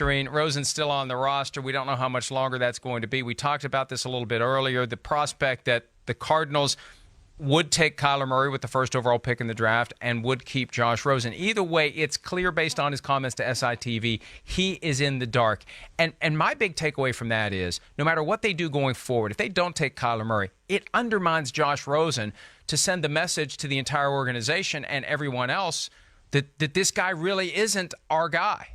posturing. Rosen's still on the roster. We don't know how much longer that's going to be. We talked about this a little bit earlier, the prospect that the Cardinals would take Kyler Murray with the first overall pick in the draft and would keep Josh Rosen. Either way, it's clear based on his comments to SITV, he is in the dark. And my big takeaway from that is no matter what they do going forward, if they don't take Kyler Murray, it undermines Josh Rosen to send the message to the entire organization and everyone else that this guy really isn't our guy.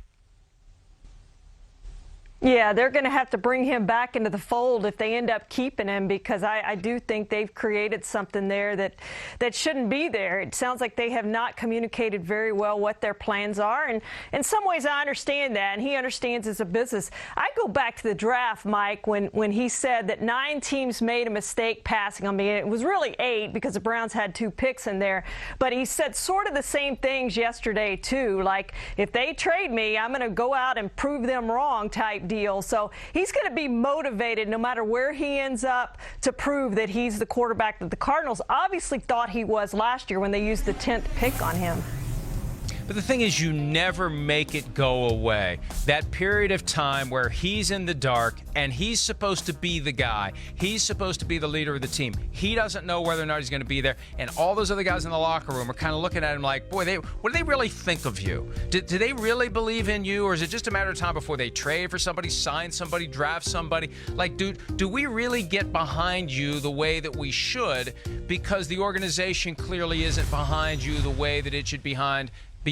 Yeah, they're going to have to bring him back into the fold if they end up keeping him, because I do think they've created something there that shouldn't be there. It sounds like they have not communicated very well what their plans are, and in some ways I understand that, and he understands it's a business. I go back to the draft, Mike, when he said that 9 teams made a mistake passing on me. It was really 8 because the Browns had 2 picks in there, but he said sort of the same things yesterday too, like if they trade me, I'm going to go out and prove them wrong type deal. So he's going to be motivated no matter where he ends up to prove that he's the quarterback that the Cardinals obviously thought he was last year when they used the 10th pick on him. But the thing is, you never make it go away. That period of time where he's in the dark and he's supposed to be the guy. He's supposed to be the leader of the team. He doesn't know whether or not he's going to be there. And all those other guys in the locker room are kind of looking at him like, boy, what do they really think of you? Do they really believe in you? Or is it just a matter of time before they trade for somebody, sign somebody, draft somebody? Like, do we really get behind you the way that we should? Because the organization clearly isn't behind you the way that it should be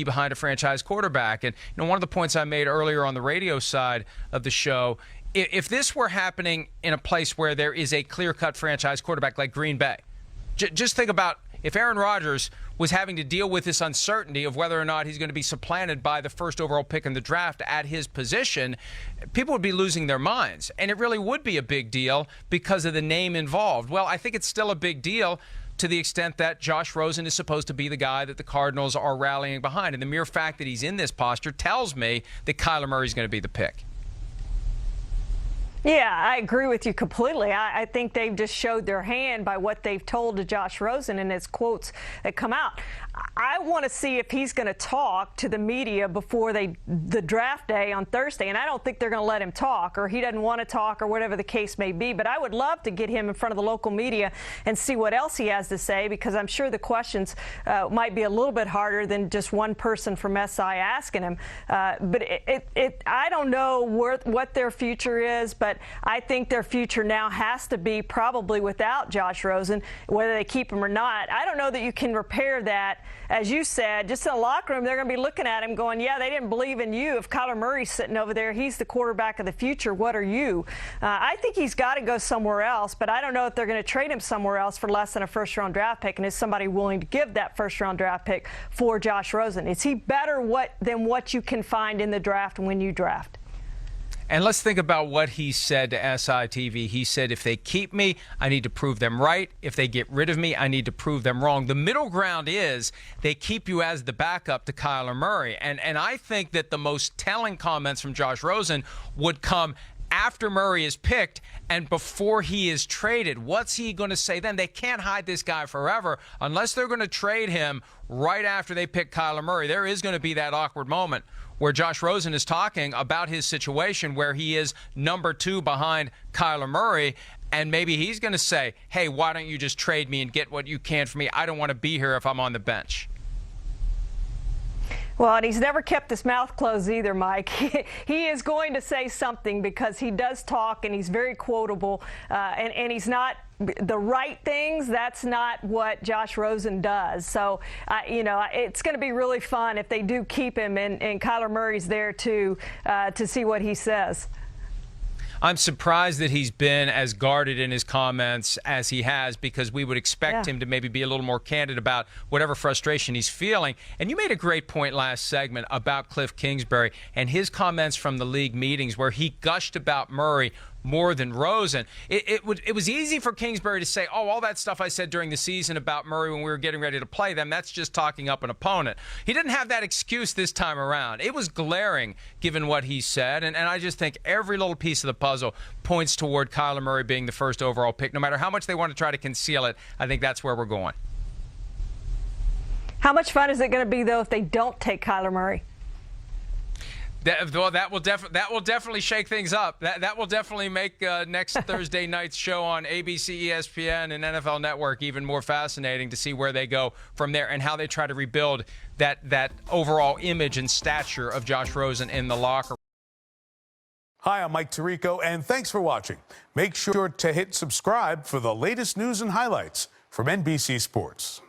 behind a franchise quarterback. And one of the points I made earlier on the radio side of the show, if this were happening in a place where there is a clear-cut franchise quarterback like Green Bay, just think about if Aaron Rodgers was having to deal with this uncertainty of whether or not he's going to be supplanted by the first overall pick in the draft at his position, people would be losing their minds. And it really would be a big deal because of the name involved. Well, I think it's still a big deal to the extent that Josh Rosen is supposed to be the guy that the Cardinals are rallying behind. And the mere fact that he's in this posture tells me that Kyler Murray is going to be the pick. Yeah, I agree with you completely. I think they've just showed their hand by what they've told to Josh Rosen and his quotes that come out. I want to see if he's going to talk to the media before the draft day on Thursday, and I don't think they're going to let him talk, or he doesn't want to talk, or whatever the case may be. But I would love to get him in front of the local media and see what else he has to say, because I'm sure the questions might be a little bit harder than just one person from SI asking him. But I don't know what their future is, but I think their future now has to be probably without Josh Rosen, whether they keep him or not. I don't know that you can repair that. As you said, just in the locker room, they're going to be looking at him going, yeah, they didn't believe in you. If Kyler Murray's sitting over there, he's the quarterback of the future. What are you? I think he's got to go somewhere else, but I don't know if they're going to trade him somewhere else for less than a first-round draft pick. And is somebody willing to give that first-round draft pick for Josh Rosen? Is he better than what you can find in the draft when you draft? And let's think about what he said to SITV. He said, if they keep me, I need to prove them right. If they get rid of me, I need to prove them wrong. The middle ground is they keep you as the backup to Kyler Murray. And I think that the most telling comments from Josh Rosen would come after Murray is picked and before he is traded. What's he going to say then? They can't hide this guy forever unless they're going to trade him right after they pick Kyler Murray. There is going to be that awkward moment where Josh Rosen is talking about his situation where he is number 2 behind Kyler Murray, and maybe he's going to say, hey, why don't you just trade me and get what you can for me? I don't want to be here if I'm on the bench. Well, and he's never kept his mouth closed either, Mike. He is going to say something because he does talk and he's very quotable, and he's not the right things. That's not what Josh Rosen does. So, it's going to be really fun if they do keep him and Kyler Murray's there to see what he says. I'm surprised that he's been as guarded in his comments as he has, because we would expect him to maybe be a little more candid about whatever frustration he's feeling. And you made a great point last segment about Cliff Kingsbury and his comments from the league meetings where he gushed about Murray more than Rosen. It was easy for Kingsbury to say, oh, all that stuff I said during the season about Murray when we were getting ready to play them, that's just talking up an opponent. He didn't have that excuse this time around. It was glaring given what he said, and I just think every little piece of the puzzle points toward Kyler Murray being the first overall pick. No matter how much they want to try to conceal it, I think that's where we're going. How much fun is it going to be, though, if they don't take Kyler Murray? That will definitely shake things up. That will definitely make next Thursday night's show on ABC, ESPN, and NFL Network even more fascinating to see where they go from there and how they try to rebuild that overall image and stature of Josh Rosen in the locker room. Hi, I'm Mike Tirico, and thanks for watching. Make sure to hit subscribe for the latest news and highlights from NBC Sports.